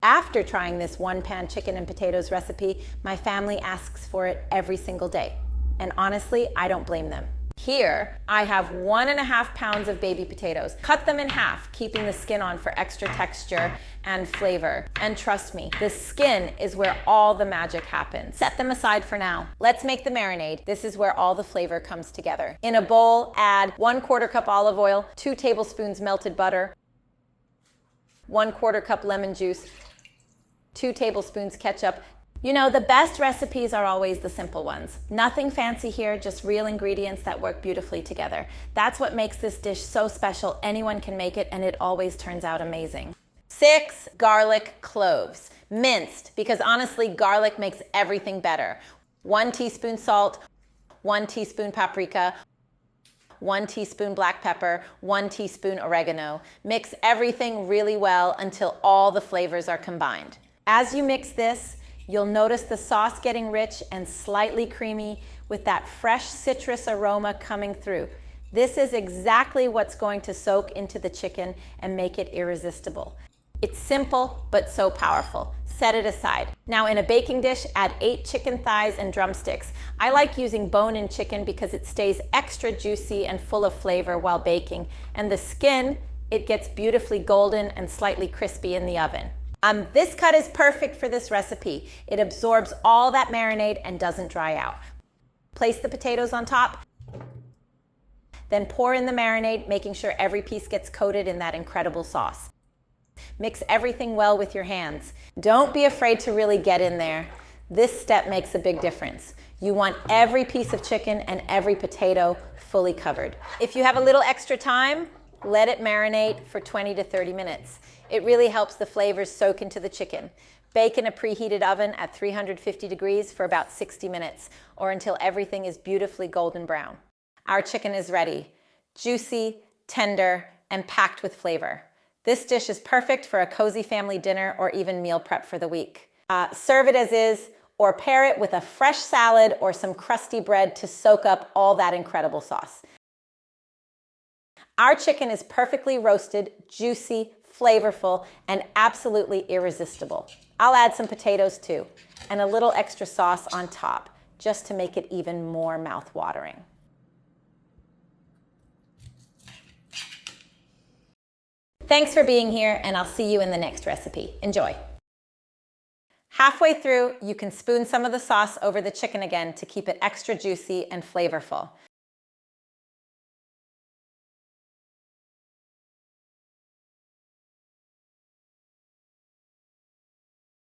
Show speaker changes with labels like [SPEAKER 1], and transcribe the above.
[SPEAKER 1] After trying this one-pan chicken and potatoes recipe, my family asks for it every single day. And honestly, I don't blame them. Here, I have 1.5 pounds of baby potatoes. Cut them in half, keeping the skin on for extra texture and flavor. And trust me, the skin is where all the magic happens. Set them aside for now. Let's make the marinade. This is where all the flavor comes together. In a bowl, add 1/4 cup olive oil, 2 tablespoons melted butter, 1/4 cup lemon juice, 2 tablespoons ketchup. You know, the best recipes are always the simple ones. Nothing fancy here, just real ingredients that work beautifully together. That's what makes this dish so special. Anyone can make it, and it always turns out amazing. 6 garlic cloves, minced, because honestly, garlic makes everything better. 1 teaspoon salt, 1 teaspoon paprika, 1 teaspoon black pepper, 1 teaspoon oregano. Mix everything really well until all the flavors are combined. As you mix this, you'll notice the sauce getting rich and slightly creamy with that fresh citrus aroma coming through. This is exactly what's going to soak into the chicken and make it irresistible. It's simple, but so powerful. Set it aside. Now in a baking dish, add 8 chicken thighs and drumsticks. I like using bone-in chicken because it stays extra juicy and full of flavor while baking. And the skin, it gets beautifully golden and slightly crispy in the oven. This cut is perfect for this recipe. It absorbs all that marinade and doesn't dry out. Place the potatoes on top, then pour in the marinade, making sure every piece gets coated in that incredible sauce. Mix everything well with your hands. Don't be afraid to really get in there. This step makes a big difference. You want every piece of chicken and every potato fully covered. If you have a little extra time, let it marinate for 20 to 30 minutes. It really helps the flavors soak into the chicken. Bake in a preheated oven at 350 degrees for about 60 minutes or until everything is beautifully golden brown. Our chicken is ready. Juicy, tender, and packed with flavor. This dish is perfect for a cozy family dinner or even meal prep for the week. Serve it as is or pair it with a fresh salad or some crusty bread to soak up all that incredible sauce. Our chicken is perfectly roasted, juicy, flavorful, and absolutely irresistible. I'll add some potatoes too, and a little extra sauce on top, just to make it even more mouth-watering. Thanks for being here, and I'll see you in the next recipe. Enjoy. Halfway through, you can spoon some of the sauce over the chicken again to keep it extra juicy and flavorful.